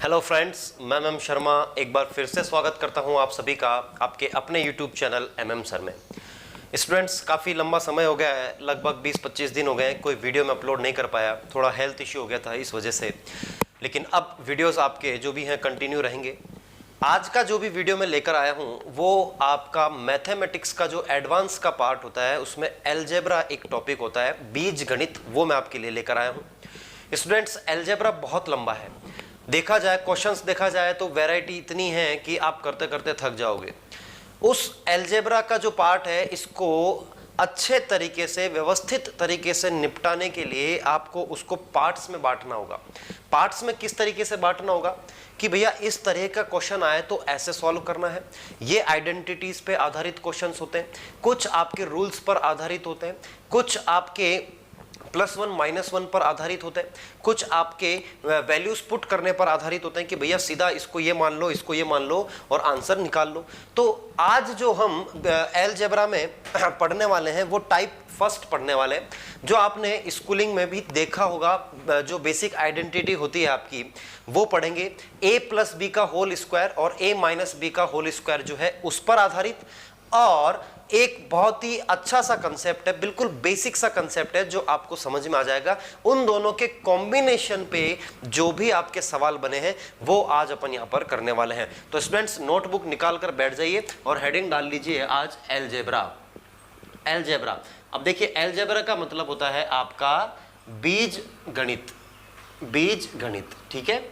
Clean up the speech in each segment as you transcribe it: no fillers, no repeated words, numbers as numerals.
Hello friends, मैं M Sharma एक बार फिर से स्वागत करता हूं आप सभी का आपके अपने यूट्यूब चैनल एम सर में। स्टूडेंट्स, काफ़ी लंबा समय हो गया है, लगभग 20-25 दिन हो गए कोई वीडियो में अपलोड नहीं कर पाया, थोड़ा हेल्थ इश्यू हो गया था इस वजह से। लेकिन अब वीडियोस आपके जो भी हैं कंटिन्यू रहेंगे। आज का जो भी वीडियो मैं लेकर आया हूं वो आपका मैथमेटिक्स का जो एडवांस का पार्ट होता है, उसमें एलजेब्रा एक टॉपिक होता है, बीज गणित, वो मैं आपके लिए लेकर आया हूं। स्टूडेंट्स, एलजेब्रा बहुत लंबा है, देखा जाए क्वेश्चंस देखा जाए तो वैरायटी इतनी है कि आप करते करते थक जाओगे। उस एलजेब्रा का जो पार्ट है, इसको अच्छे तरीके से व्यवस्थित तरीके से निपटाने के लिए आपको उसको पार्ट्स में बांटना होगा। पार्ट्स में किस तरीके से बांटना होगा कि भैया इस तरह का क्वेश्चन आए तो ऐसे सॉल्व करना है। ये आइडेंटिटीज पे आधारित क्वेश्चंस होते हैं, कुछ आपके रूल्स पर आधारित होते हैं, कुछ आपके +1 -1 पर आधारित होते हैं, कुछ आपके वैल्यूज पुट करने पर आधारित होते हैं कि भैया सीधा इसको ये मान लो, इसको ये मान लो और आंसर निकाल लो। तो आज जो हम एलजेब्रा में पढ़ने वाले हैं वो टाइप फर्स्ट पढ़ने वाले हैं, जो आपने स्कूलिंग में भी देखा होगा। जो बेसिक आइडेंटिटी होती है आपकी वो पढ़ेंगे। a+b का होल स्क्वायर और a - b का होल स्क्वायर जो है उस पर आधारित, और एक बहुत ही अच्छा सा कंसेप्ट है, बिल्कुल बेसिक सा कंसेप्ट है जो आपको समझ में आ जाएगा। उन दोनों के कॉम्बिनेशन पे जो भी आपके सवाल बने हैं वो आज अपन यहां पर करने वाले हैं। तो स्टूडेंट्स, नोटबुक निकाल कर बैठ जाइए और हेडिंग डाल लीजिए आज एलजेब्रा। एलजेब्रा, अब देखिए एलजेब्रा का मतलब होता है आपका बीज गणित। बीज गणित, ठीक है।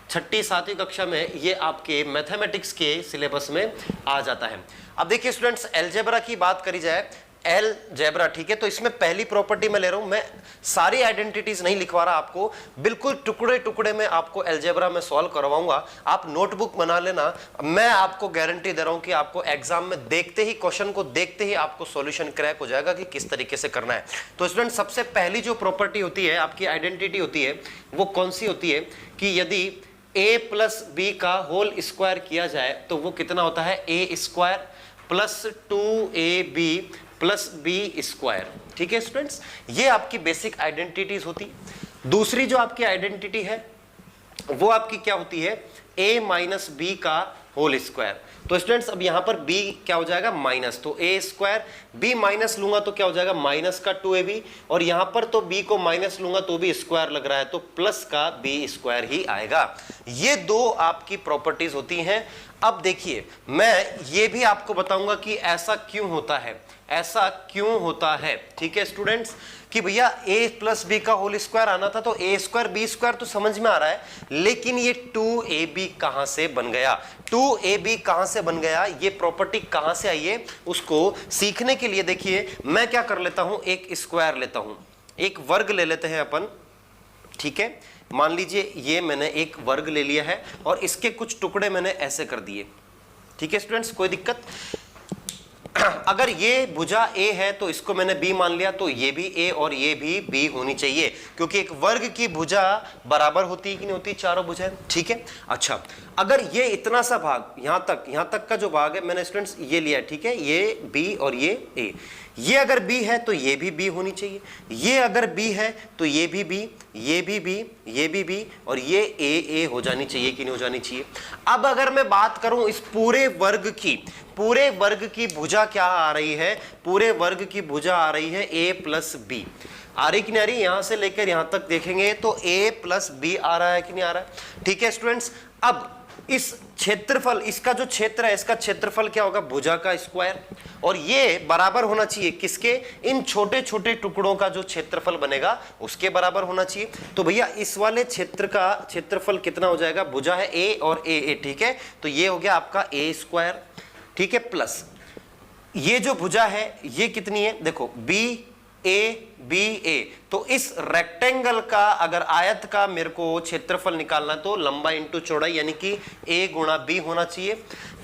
6ठी-7वीं कक्षा में ये आपके मैथमेटिक्स के सिलेबस में आ जाता है। अब देखिए स्टूडेंट्स, एलजेब्रा की बात करी जाए, एलजेब्रा, ठीक है, तो इसमें पहली प्रॉपर्टी मैं ले रहा हूं। मैं सारी आइडेंटिटीज नहीं लिखवा रहा आपको, बिल्कुल टुकड़े टुकड़े में आपको एलजेब्रा में सॉल्व करवाऊंगा। आप नोटबुक बना लेना, मैं आपको गारंटी दे रहा हूं कि आपको एग्जाम में देखते ही, क्वेश्चन को देखते ही आपको सॉल्यूशन क्रैक हो जाएगा कि किस तरीके से करना है। तो स्टूडेंट, सबसे पहली जो प्रॉपर्टी होती है, आपकी आइडेंटिटी होती है, वो कौन सी होती है कि यदि a+b का होल स्क्वायर किया जाए तो वो कितना होता है, a² + 2ab + b²। ठीक है स्टूडेंट्स, ये आपकी बेसिक आइडेंटिटीज होती। दूसरी जो आपकी आइडेंटिटी है वो आपकी क्या होती है, a - b का होल स्क्वायर। तो स्टूडेंट्स, अब यहां पर b क्या हो जाएगा, माइनस, तो a², b माइनस लूंगा तो क्या हो जाएगा, -2ab, और यहां पर तो b को माइनस लूंगा तो भी स्क्वायर लग रहा है तो प्लस का b² ही आएगा। ये दो आपकी प्रॉपर्टीज होती हैं। अब देखिए, मैं ये भी आपको बताऊंगा कि ऐसा क्यों होता है, ऐसा क्यों होता है, ठीक है स्टूडेंट्स, कि भैया a+b का होल स्क्वायर आना था तो a² b² तो समझ में आ रहा है, लेकिन ये 2ab कहां से बन गया, 2ab कहां से बन गया, ये प्रॉपर्टी कहां से आई है, उसको सीखने के लिए देखिए मैं क्या कर लेता हूं, एक स्क्वायर लेता हूं, एक वर्ग ले लेते हैं अपन, ठीक है। मान लीजिए ये मैंने एक वर्ग ले लिया है और इसके कुछ टुकड़े मैंने ऐसे कर दिए, ठीक है स्टूडेंट्स, कोई दिक्कत। अगर ये भुजा a है तो इसको मैंने b मान लिया, तो ये भी a और ये भी b होनी चाहिए, क्योंकि एक वर्ग की भुजा बराबर होती है कि नहीं होती, चारों भुजाएं, ठीक है। अच्छा, अगर ये इतना सा भाग यहां तक का जो भाग है मैंने स्टूडेंट्स ये लिया, ठीक है, ये b और ये a, ये अगर b है तो ये भी b होनी चाहिए, ये अगर b है तो ये भी b, ये भी b, ये भी b, और ये a हो जानी चाहिए कि नहीं हो जानी चाहिए। अब अगर मैं बात करूं इस पूरे वर्ग की भुजा क्या आ रही है, पूरे वर्ग की भुजा आ रही है a+b, आ रही कि नहीं आ रही, यहां से लेकर यहां तक देखेंगे तो a+b आ रहा है कि नहीं आ रहा है, ठीक है स्टूडेंट्स। अब इस क्षेत्रफल, इसका जो क्षेत्र है, इसका क्षेत्रफल क्या होगा, भुजा का स्क्वायर, और ये बराबर होना चाहिए किसके, इन छोटे छोटे टुकड़ों का जो क्षेत्रफल बनेगा उसके बराबर होना चाहिए। तो भैया इस वाले क्षेत्र का क्षेत्रफल कितना हो जाएगा, भुजा है a और a, ठीक है, तो ये हो गया आपका a², ठीक है, प्लस ये जो भुजा है ये कितनी है, देखो BA, तो इस रेक्टेंगल का, अगर आयत का मेरे को क्षेत्रफल निकालना तो लंबाई इंटू चौड़ाई, यानी कि a × b होना चाहिए,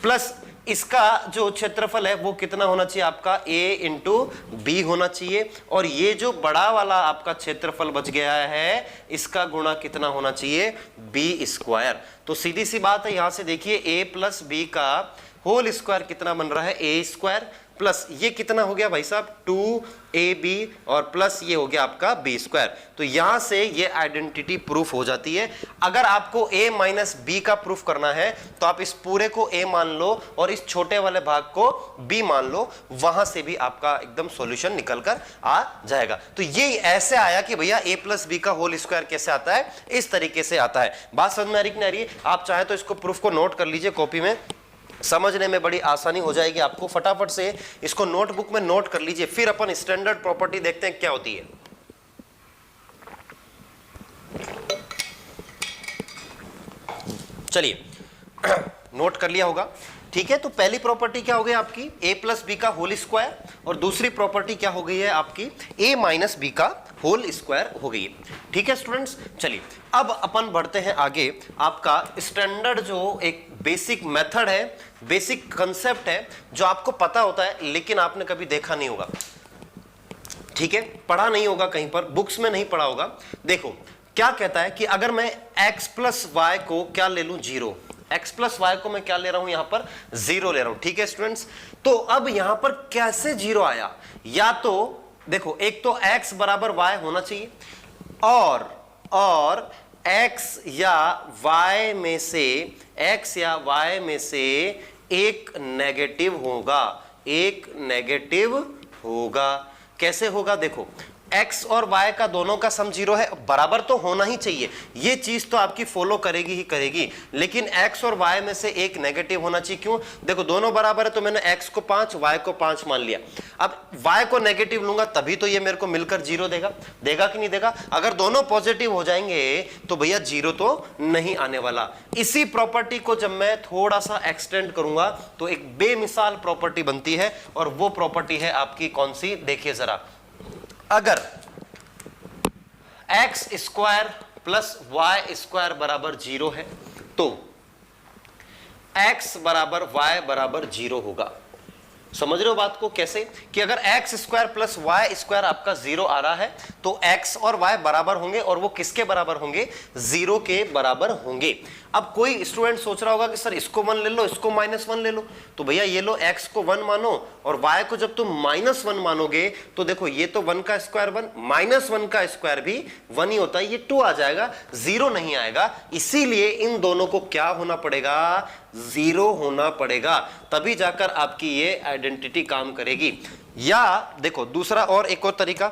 प्लस इसका जो क्षेत्रफल है वो कितना होना चाहिए आपका, a × b होना चाहिए, और ये जो बड़ा वाला आपका क्षेत्रफल बच गया है इसका गुणा कितना होना चाहिए, b²। तो सीधी सी बात है, यहां से देखिए a + b का होल स्क्वायर कितना बन रहा है, a² प्लस ये कितना हो गया भाई साहब 2ab और प्लस ये हो गया आपका b स्क्वायर। तो यहां से ये आइडेंटिटी प्रूफ हो जाती है। अगर आपको a माइनस b का प्रूफ करना है तो आप इस पूरे को a मान लो और इस छोटे वाले भाग को b मान लो, वहां से भी आपका एकदम सॉल्यूशन निकल कर आ जाएगा। तो ये ऐसे आया कि भैया a प्लस बी का होल स्क्वायर कैसे आता है, इस तरीके से आता है। बात समझ में आ रही कि नहीं आ रही है? आप चाहे तो इसको प्रूफ को नोट कर लीजिए कॉपी में, समझने में बड़ी आसानी हो जाएगी आपको। फटाफट से इसको नोटबुक में नोट कर लीजिए, फिर अपन स्टैंडर्ड प्रॉपर्टी देखते हैं क्या होती है। चलिए नोट कर लिया होगा, ठीक है। तो पहली प्रॉपर्टी क्या हो गई आपकी a प्लस बी का होल स्क्वायर, और दूसरी प्रॉपर्टी क्या हो गई है आपकी a माइनस बी का होल स्क्वायर हो गई है, ठीक है स्टूडेंट्स। चलिए अब अपन बढ़ते हैं आगे। आपका स्टैंडर्ड जो एक बेसिक मेथड है, बेसिक कंसेप्ट है, जो आपको पता होता है लेकिन आपने कभी देखा नहीं होगा, ठीक है, पढ़ा नहीं होगा कहीं पर, बुक्स में नहीं पढ़ा होगा। देखो क्या कहता है कि अगर मैं x प्लस वाई को क्या ले लूं, जीरो, x प्लस वाई को मैं क्या ले रहा हूं यहां पर, जीरो ले रहा हूं, ठीक है स्टूडेंट्स। तो अब यहां पर कैसे जीरो आया, या तो देखो एक तो x बराबर y होना चाहिए, और x या y में से, x या y में से एक नेगेटिव होगा, एक नेगेटिव होगा। कैसे होगा, देखो x और y का दोनों का सम जीरो है, बराबर तो होना ही चाहिए, ये चीज तो आपकी फॉलो करेगी ही करेगी, लेकिन x और y में से एक नेगेटिव होना चाहिए। क्यों, देखो दोनों बराबर है तो मैंने x को 5 y को 5 मान लिया। अब y को नेगेटिव लूंगा तभी तो ये मेरे को मिलकर जीरो देगा, देगा कि नहीं देगा। अगर दोनों पॉजिटिव हो जाएंगे तो भैया जीरो तो नहीं आने वाला। इसी प्रॉपर्टी को जब मैं थोड़ा सा एक्सटेंड करूंगा तो एक बेमिसाल प्रॉपर्टी बनती है, और वो प्रॉपर्टी है आपकी कौन सी, देखिए जरा। अगर x square plus y square बराबर जीरो है तो x बराबर y बराबर जीरो होगा। समझ रहे हो बात को कैसे, कि अगर x square plus y square आपका जीरो आ रहा है तो x और y बराबर होंगे, और वो किसके बराबर होंगे, जीरो के बराबर होंगे। अब कोई स्टूडेंट सोच रहा होगा कि सर इसको 1 ले लो, इसको -1 ले लो, तो भैया ये लो x को 1 मानो और y को जब तुम -1 मानोगे तो देखो ये तो 1 का स्क्वायर 1, -1 का स्क्वायर भी 1 ही होता है, ये 2 आ जाएगा, जीरो नहीं आएगा। इसीलिए इन दोनों को क्या होना पड़ेगा, जीरो होना पड़ेगा, तभी जाकर आपकी ये आइडेंटिटी काम करेगी। या देखो दूसरा और एक और तरीका,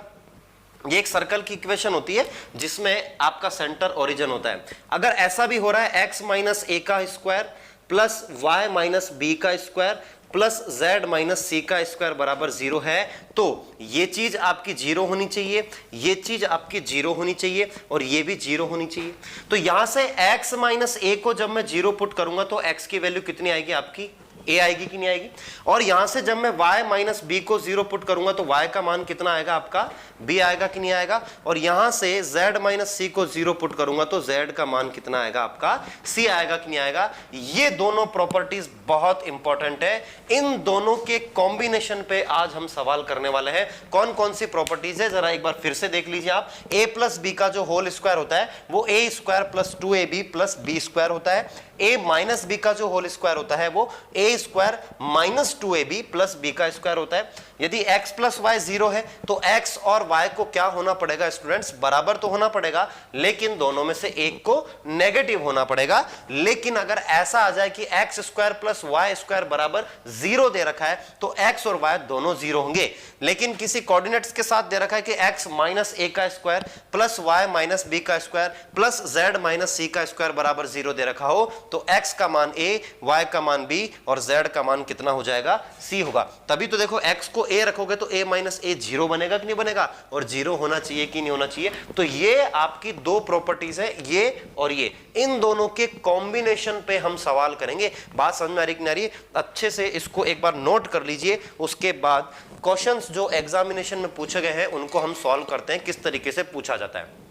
ये एक सर्कल की इक्वेशन होती है जिसमें आपका सेंटर ओरिजिन होता है। अगर ऐसा भी हो रहा है x माइनस ए का square plus y minus b का square plus z minus c का स्क्वायर बराबर जीरो है, तो ये चीज आपकी जीरो होनी चाहिए, ये चीज आपकी जीरो होनी चाहिए, और ये भी जीरो होनी चाहिए। तो यहां से x माइनस ए को जब मैं जीरो पुट करूंगा तो x की वैल्यू कितनी आएगी आपकी, a आएगी कि नहीं आएगी। और यहां से जब मैं y माइनस बी को जीरो पुट करूंगा तो y का मान कितना आएगा आपका, b आएगा कि नहीं आएगा। और यहां से z माइनस सी को जीरो पुट करूंगा तो z का मान कितना आएगा आपका, c आएगा कि नहीं आएगा। ये दोनों प्रॉपर्टीज बहुत इंपॉर्टेंट है, इन दोनों के कॉम्बिनेशन पे आज हम सवाल करने वाले हैं। कौन कौन सी प्रॉपर्टीज है जरा एक बार फिर से देख लीजिए आप। a प्लस बी का जो होल स्क्वायर होता है वो a square plus 2ab plus b square होता है। a माइनस बी का जो होल स्क्वायर होता है वो a square minus 2ab plus b का स्क्वायर होता है। यदि x प्लस वाई जीरो है तो x और y को क्या होना पड़ेगा स्टूडेंट्स, बराबर तो होना पड़ेगा, लेकिन दोनों में से एक को नेगेटिव होना पड़ेगा। लेकिन अगर ऐसा आ जाए कि x square plus y square बराबर जीरो दे रखा है तो x और y दोनों जीरो होंगे, लेकिन किसी कोऑर्डिनेट्स के साथ दे रखा है कि x माइनस ए का square plus y minus b का square plus z minus c का स्क्वायर बराबर जीरो दे रखा हो तो x का मान a, y का मान b और z का मान कितना हो जाएगा, c होगा। तभी तो देखो x को a रखोगे तो a माइनस ए जीरो बनेगा कि नहीं बनेगा, और जीरो होना चाहिए कि नहीं होना चाहिए। तो ये आपकी दो प्रॉपर्टीज है, ये और ये, इन दोनों के कॉम्बिनेशन पे हम सवाल करेंगे। बात समझ में आ रही कि नहीं आ रही, अच्छे से इसको एक बार नोट कर लीजिए। उसके बाद क्वेश्चंस जो एग्जामिनेशन में पूछे गए हैं उनको हम सॉल्व करते हैं, किस तरीके से पूछा जाता है।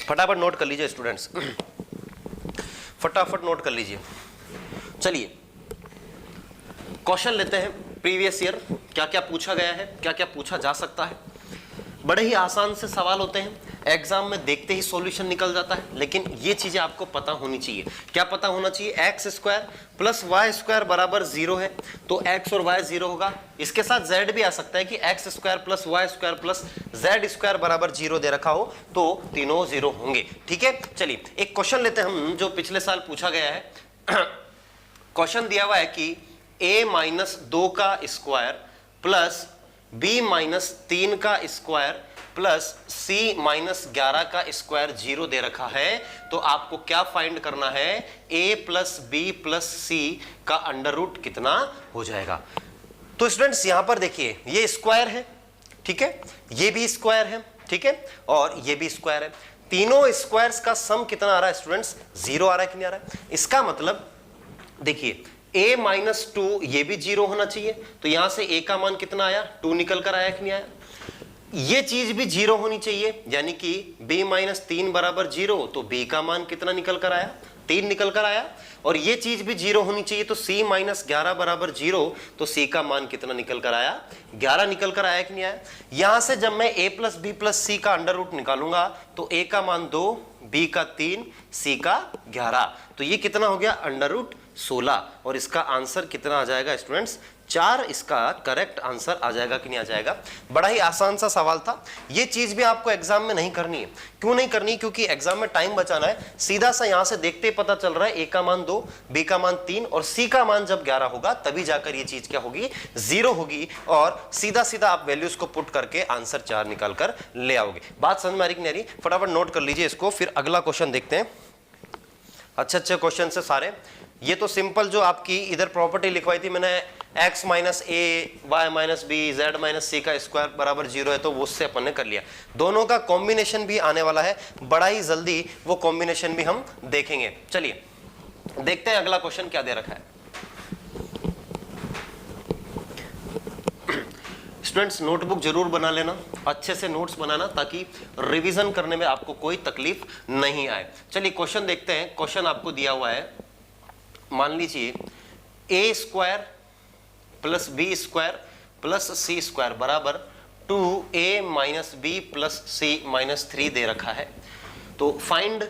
फटाफट नोट कर लीजिए स्टूडेंट्स, फटाफट नोट कर लीजिए। चलिए क्वेश्चन लेते हैं, प्रीवियस ईयर क्या क्या पूछा गया है, क्या क्या पूछा जा सकता है। बड़े ही आसान से सवाल होते हैं, एग्जाम में देखते ही सॉल्यूशन निकल जाता है, लेकिन ये चीजें आपको पता होनी चाहिए। क्या पता होना चाहिए? X square plus y square बराबर 0 है, तो एक्स और वाई 0 होगा। इसके साथ जेड भी आ सकता है कि x square plus y square plus z square बराबर 0 दे रखा हो, तो तीनों 0 होंगे। ठीक है, चलिए एक क्वेश्चन लेते हैं हम, जो पिछले साल पूछा गया है। क्वेश्चन दिया हुआ है कि a माइनस 2 का स्क्वायर प्लस b माइनस 3 का स्क्वायर प्लस c माइनस 11 का स्क्वायर 0 दे रखा है, तो आपको क्या फाइंड करना है? a plus b plus c का अंडर रूट कितना हो जाएगा। तो स्टूडेंट्स यहां पर देखिए, ये स्क्वायर है, ठीक है, ये भी स्क्वायर है, ठीक है, और ये भी स्क्वायर है। तीनों स्क्वायर्स का सम कितना आ रहा है स्टूडेंट्स? 0 आ रहा है कि नहीं आ रहा है? इसका मतलब देखिए a माइनस 2 ये भी 0 होना चाहिए, तो यहां से a का मान कितना आया? 2 निकल कर आया कि नहीं आया? ये चीज भी 0 होनी चाहिए, यानी कि b माइनस 3 बराबर 0, तो b का मान कितना निकल कर आया? 3 निकल कर आया। और ये चीज भी 0 होनी चाहिए, तो c माइनस 11 बराबर 0, तो c का मान कितना निकल कर आया? 11 निकल कर आया कि नहीं आया? यहां से जब मैं a plus b plus c का अंडर रूट निकालूंगा, तो a का मान 2, b का 3, c का 11, तो ये कितना हो गया? Under root 16। और इसका आंसर कितना आ जाएगा स्टूडेंट्स? 4 इसका करेक्ट आंसर आ जाएगा कि नहीं आ जाएगा? बड़ा ही आसान सा सवाल था। ये चीज भी आपको एग्जाम में नहीं करनी है। क्यों नहीं करनी? क्योंकि एग्जाम में टाइम बचाना है। सीधा सा यहां से देखते ही पता चल रहा है, a का मान 2, b का मान 3 और c का मान जब 11 होगा तभी जाकर ये चीज क्या होगी? 0 होगी। और सीधा सीधा आप वैल्यूज को पुट करके आंसर 4 निकाल कर ले आओगे। बात समझ में आ रही कि नहीं आ रही? फटाफट नोट कर लीजिए इसको, फिर अगला क्वेश्चन देखते हैं। अच्छे क्वेश्चन से सारे। ये तो सिंपल जो आपकी इधर प्रॉपर्टी लिखवाई थी मैंने, x minus a y minus b z minus c का स्क्वायर बराबर 0 है, तो वो उससे अपन ने कर लिया। दोनों का कॉम्बिनेशन भी आने वाला है, बड़ा ही जल्दी वो कॉम्बिनेशन भी हम देखेंगे। चलिए देखते हैं अगला क्वेश्चन क्या दे रखा है। स्टूडेंट्स नोटबुक जरूर बना लेना, अच्छे से नोट्स बनाना, ताकि रिवीजन करने में आपको कोई तकलीफ नहीं आए। चलिए क्वेश्चन देखते हैं। क्वेश्चन आपको दिया हुआ है, मान लीजिए a square plus b square plus c square बराबर 2a minus b plus c minus 3 दे रखा है। तो find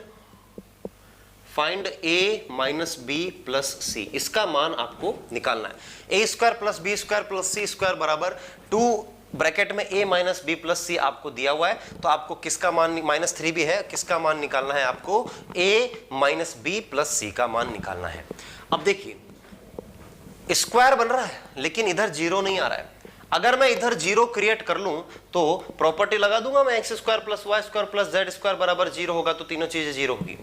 a minus b plus c, इसका मान आपको निकालना है। a square plus b square plus c square बराबर 2 ब्रैकेट में a minus b plus c आपको दिया हुआ है, तो आपको किसका मान, माइनस 3 भी है, किसका मान निकालना है? आपको a माइनस बी प्लस सी का मान निकालना है। अब देखिए स्क्वायर बन रहा है, लेकिन इधर 0 नहीं आ रहा है। अगर मैं इधर 0 क्रिएट कर लूं, तो प्रॉपर्टी लगा दूंगा मैं, x square plus y square plus z square बराबर 0 होगा, तो तीनों चीजें 0 होगी।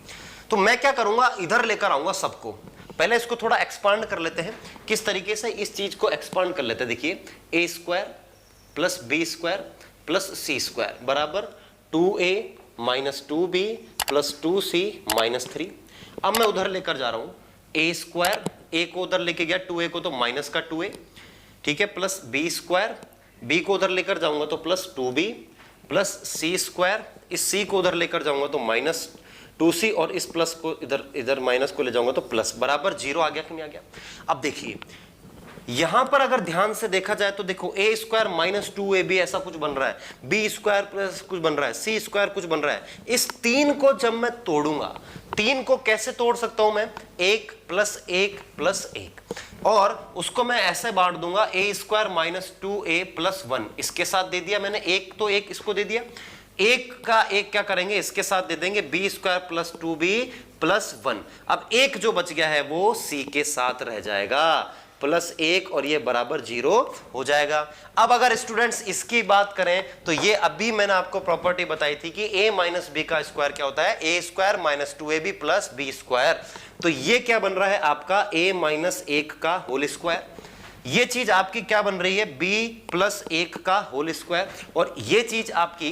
तो मैं क्या करूंगा, इधर लेकर आऊंगा सबको। पहले इसको थोड़ा एक्सपांड कर लेते हैं। किस तरीके से इस चीज को एक्सपांड कर लेते हैं? देखिए a square plus b square plus c square बराबर 2a minus 2b plus 2c minus 3। अब मैं उधर लेकर जा रहा हूं, a स्क्वायर, a को उधर लेके गया 2a को, तो माइनस का 2a, ठीक है, प्लस b स्क्वायर, b को उधर लेकर जाऊंगा तो plus 2b plus c square, इस c को उधर लेकर जाऊंगा तो माइनस 2c और इस प्लस को इधर माइनस को ले जाऊंगा तो प्लस, बराबर 0 आ गया कि नहीं आ गया? अब देखिए यहां पर अगर ध्यान से देखा जाए तो देखो a स्क्वायर माइनस 2ab ऐसा कुछ बन रहा है, b स्क्वायर प्लस कुछ बन रहा है, c स्क्वायर कुछ बन रहा है। इस 3 को जब मैं तोड़ूंगा, 3 को कैसे तोड़ सकता हूं मैं? 1 प्लस 1 प्लस 1, और उसको मैं ऐसे बांट दूंगा, a square minus 2a plus 1 इसके साथ दे दिया मैंने, एक तो एक इसको दे दिया, एक का एक क्या करेंगे, इसके साथ दे देंगे b square plus 2b plus 1। अब एक जो बच गया है वो c के साथ रह जाएगा, प्लस 1, और ये बराबर 0 हो जाएगा। अब अगर स्टूडेंट्स इसकी बात करें तो ये अभी मैंने आपको प्रॉपर्टी बताई थी कि a माइनस बी का स्क्वायर क्या होता है? a square minus 2ab plus b square. तो ये क्या बन रहा है आपका? a माइनस 1 का होल स्क्वायर। ये चीज आपकी क्या बन रही है? b प्लस 1 का होल स्क्वायर। और ये चीज आपकी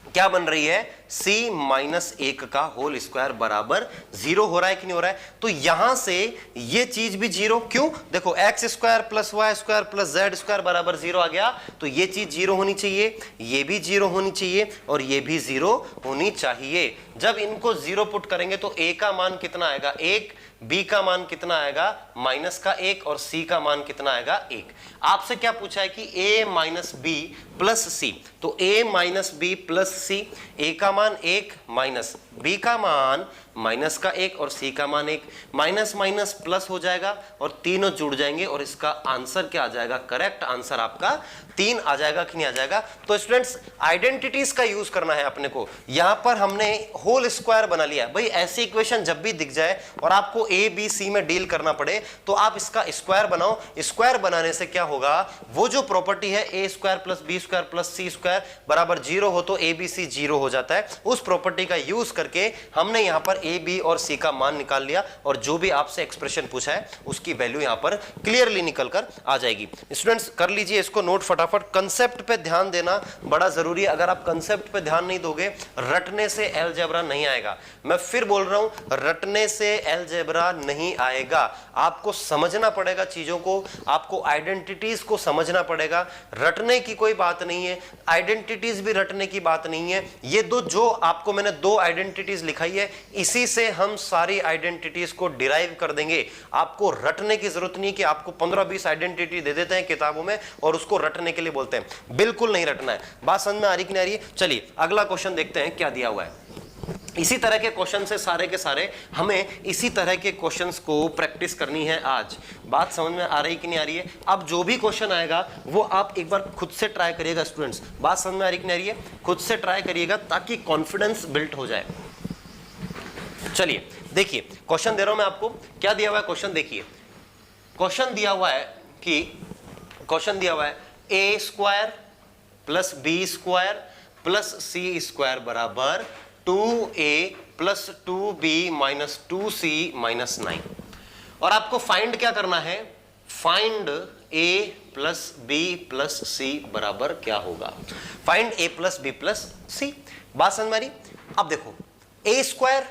क्या बन रही है? c माइनस 1 का होल स्क्वायर बराबर 0 हो रहा है कि नहीं हो रहा है? तो यहां से ये चीज भी 0, क्यों? देखो x square plus y square plus z square बराबर 0 आ गया, तो ये चीज 0 होनी चाहिए, ये भी 0 होनी चाहिए और ये भी 0 होनी चाहिए। जब इनको 0 पुट करेंगे तो a का मान कितना आएगा? 1, b का मान कितना आएगा? माइनस का 1 और c का मान कितना आएगा? 1। आपसे क्या पूछा है कि a minus b plus c, तो a minus b plus c, a का मान 1 माइनस b का मान माइनस का 1 और c का मान 1, माइनस माइनस प्लस हो जाएगा और तीनों जुड़ जाएंगे और इसका आंसर क्या आ जाएगा? करेक्ट आंसर आपका 3 आ जाएगा कि नहीं आ जाएगा? तो स्टूडेंट्स आइडेंटिटीज का यूज करना है अपने को। यहां पर हमने होल स्क्वायर बना लिया। भाई ऐसी इक्वेशन जब भी दिख जाए और आपको ए बी सी में डील करना पड़े तो आप इसका स्क्वायर बनाओ। स्क्वायर बनाने से क्या होगा? वो जो प्रॉपर्टी है a square plus b square plus c square बराबर 0 हो तो ए बी सी 0 हो जाता है। उस प्रॉपर्टी का यूज करके हमने यहां पर ए बी और सी का मान निकाल लिया और जो भी आपसे एक्सप्रेशन पूछा है उसकी वैल्यू यहां पर क्लियरली निकल कर आ जाएगी। स्टूडेंट्स कर लीजिए इसको नोट फटाफट। कंसेप्ट पे ध्यान देना बड़ा जरूरी है। अगर आप कंसेप्ट पे ध्यान नहीं दोगे रटने से अलजेब्रा नहीं आएगा। मैं फिर बोल रहा हूं, रटने से अलजेब्रा नहीं आएगा। आपको समझना पड़ेगा चीजों को, आपको आइडेंटिटीज को समझना पड़ेगा। रटने की कोई बात नहीं है, आइडेंटिटीज भी रटने की बात नहीं है। ये दो जो आपको मैंने 2 आइडेंटिटीज लिखाई है, इसी से हम सारी आइडेंटिटीज को डिराइव कर देंगे। आपको रटने की जरूरत नहीं कि आपको 15-20 आइडेंटिटी दे देते हैं किताबों में और उसको रटने के लिए बोलते हैं। बिल्कुल नहीं रटना है। बात समझ में आ रही कि नहीं आ रही है? चलिए अगला क्वेश्चन देखते हैं क्या दिया हुआ है। इसी तरह के क्वेश्चन से सारे के सारे हमें इसी तरह के क्वेश्चंस को प्रैक्टिस करनी है आज। बात समझ में आ रही कि नहीं आ रही है? अब जो भी क्वेश्चन आएगा वो आप एक बार खुद से ट्राई करिएगा स्टूडेंट्स। बात समझ में आ रही कि नहीं आ रही है? खुद से ट्राई करिएगा ताकि कॉन्फिडेंस बिल्ड हो जाए। चलिए देखिए क्वेश्चन दे रहा हूं मैं आपको। क्या दिया हुआ है क्वेश्चन? देखिए क्वेश्चन दिया हुआ है कि क्वेश्चन दिया हुआ है a square plus b square plus c square बराबर 2a plus 2b minus 2c minus 9 और आपको फाइंड क्या करना है? Find a plus b plus c बराबर क्या होगा? Find a plus b plus c। बात समझ में आ रही? अब देखो a square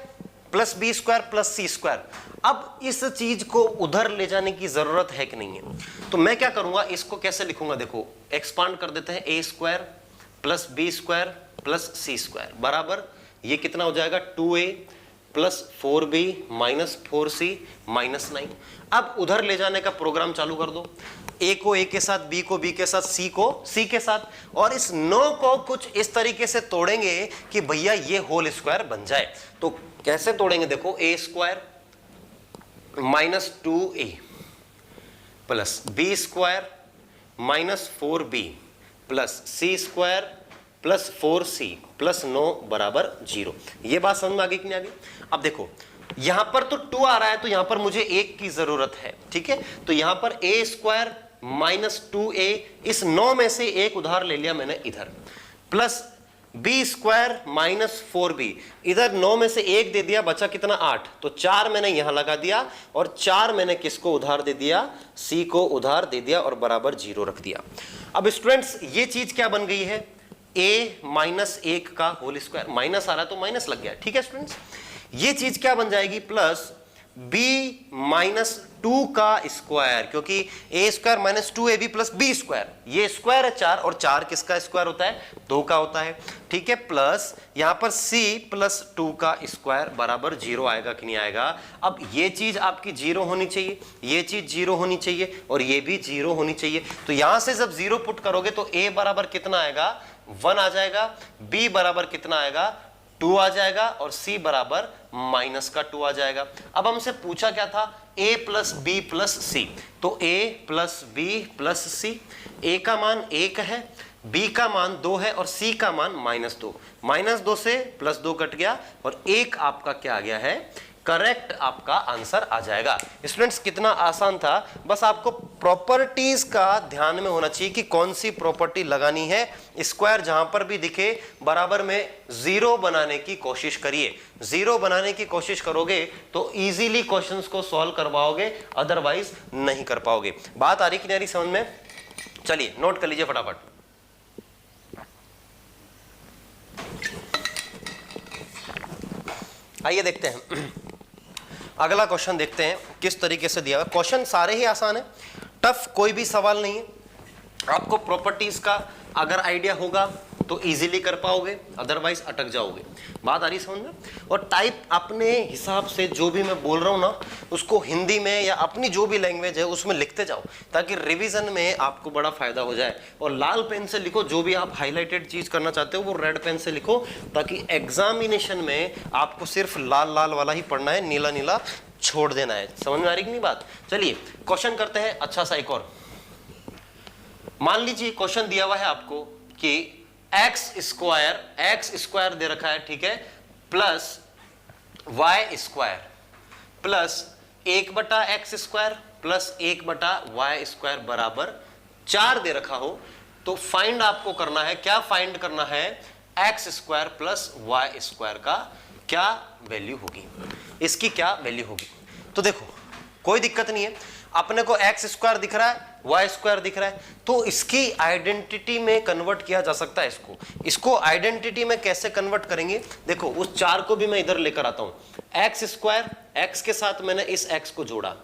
plus b square plus c square, अब इस चीज को उधर ले जाने की जरूरत है कि नहीं है? तो मैं क्या करूंगा, इसको कैसे लिखूंगा? देखो एक्सपांड कर देते हैं। a square plus b square plus c square बराबर ये कितना हो जाएगा? 2a plus 4b minus 4c minus 9। अब उधर ले जाने का प्रोग्राम चालू कर दो। a को a के साथ, b को b के साथ, c को c के साथ, और इस 9 को कुछ इस तरीके से तोड़ेंगे कि भैया ये होल स्क्वायर बन जाए। तो कैसे तोड़ेंगे? देखो a square minus 2a plus b square minus 4b plus c square plus 4c plus 9 बराबर 0। ये बात समझ में आ गई कि नहीं आ गई? अब देखो यहां पर तो 2 आ रहा है तो यहां पर मुझे 1 की जरूरत है, ठीक है? तो यहां पर a स्क्वायर माइनस 2a, इस 9 में से एक उधार ले लिया मैंने इधर, plus b square minus 4b, इधर 9 में से एक दे दिया, बचा कितना? 8, तो 4 मैंने यहां लगा दिया और 4 मैंने किसको उधार दे दिया? c को उधार दे दिया और बराबर 0 रख दिया। अब स्टूडेंट्स ये चीज क्या बन गई है? a माइनस 1 का होल स्क्वायर, माइनस आ रहा है तो माइनस लग गया, ठीक है स्टूडेंट्स? ये चीज क्या बन जाएगी? प्लस b माइनस 2 का स्क्वायर, क्योंकि a square minus 2ab plus b square, ये स्क्वायर है 4 और 4 किसका स्क्वायर होता है? 2 का होता है, ठीक है? प्लस यहां पर c प्लस 2 का स्क्वायर बराबर 0 आएगा कि नहीं आएगा? अब ये चीज आपकी 0 होनी चाहिए, ये चीज 0 होनी चाहिए और ये भी 0 होनी चाहिए। तो यहां से जब 0 पुट करोगे तो a बराबर कितना आएगा? 1 आ जाएगा, b बराबर कितना आएगा? 2 आ जाएगा और c बराबर माइनस का 2 आ जाएगा। अब हमसे पूछा क्या था? a plus b plus c, तो a plus b plus c, a का मान 1 है, b का मान 2 है और c का मान माइनस 2। माइनस 2 से प्लस 2 कट गया और 1 आपका क्या आ गया है? करेक्ट आपका आंसर आ जाएगा। स्टूडेंट्स कितना आसान था, बस आपको प्रॉपर्टीज का ध्यान में होना चाहिए कि कौन सी प्रॉपर्टी लगानी है। स्क्वायर जहां पर भी दिखे बराबर में 0 बनाने की कोशिश करिए। 0 बनाने की कोशिश करोगे तो इजीली क्वेश्चंस को सॉल्व करवाओगे, अदरवाइज नहीं कर पाओगे। बात आ रही कि नहीं आ रही समझ में? चलिए नोट कर लीजिए फटाफट। आइए देखते हैं अगला क्वेश्चन देखते हैं किस तरीके से दिया हुआ। क्वेश्चन सारे ही आसान है, टफ कोई भी सवाल नहीं है। आपको प्रॉपर्टीज का अगर आइडिया होगा तो इजीली कर पाओगे, अदरवाइज अटक जाओगे। बात आ रही समझ में? और टाइप अपने हिसाब से जो भी मैं बोल रहा हूं ना उसको हिंदी में या अपनी जो भी लैंग्वेज है उसमें लिखते जाओ, ताकि रिवीजन में आपको बड़ा फायदा हो जाए। और लाल पेन से लिखो, जो भी आप हाईलाइटेड चीज करना चाहते हो वो रेड पेन से लिखो, ताकि एग्जामिनेशन में आपको सिर्फ लाल लाल वाला ही पढ़ना है, नीला नीला छोड़ देना है। समझ में आ रही कि नहीं बात? चलिए क्वेश्चन करते हैं अच्छा सा एक और। मान लीजिए क्वेश्चन दिया हुआ है आपको कि एक्स स्क्वायर दे रखा है, ठीक है, plus y square plus 1/x square plus 1/y square बराबर 4 दे रखा हो, तो फाइंड आपको करना है, क्या फाइंड करना है, x square plus y square का क्या वैल्यू होगी, इसकी क्या वैल्यू होगी। तो देखो कोई दिक्कत नहीं है, अपने को एक्स स्क्वायर दिख रहा है, वाई स्क्वायर दिख रहा है, तो इसकी आइडेंटिटी में कन्वर्ट किया जा सकता है। इसको आइडेंटिटी में कैसे कन्वर्ट करेंगे, देखो उस 4 को भी मैं इधर लेकर आता हूं। एक्स स्क्वायर, एक्स के साथ मैंने इस एक्स को जोड़ा,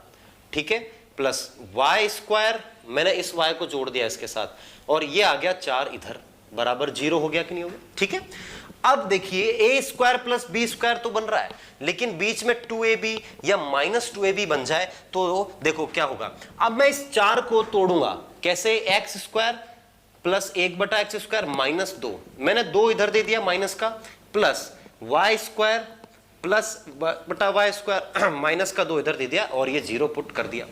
ठीक है, प्लस वाई स्क्वायर, मैंने इस वाई को जोड़ दिया इसके साथ, और ये आ गया 4 इधर, बराबर 0 हो गया कि नहीं हो गया? ठीक है। अब देखिए ए स्क्वायर प्लस बी स्क्वायर तो बन रहा है, लेकिन बीच में 2ab या -2ab बन जाए तो देखो क्या होगा। अब मैं इस 4 को तोड़ूंगा कैसे, x square plus 1/x square minus 2, मैंने 2 इधर दे दिया माइनस का, प्लस वाई स्क्वायर प्लस बटा वाई स्क्वायर माइनस का 2 इधर दे दिया, और ये 0 पुट कर दिया।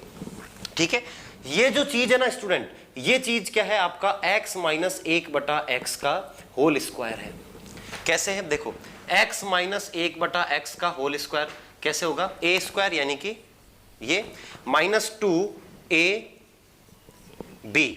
ठीक है, ये जो चीज है ना स्टूडेंट, ये चीज क्या है आपका x माइनस 1/x का होल स्क्वायर है। कैसे है देखो, x माइनस 1/x का होल स्क्वायर कैसे होगा, a स्क्वायर यानी कि ये माइनस 2ab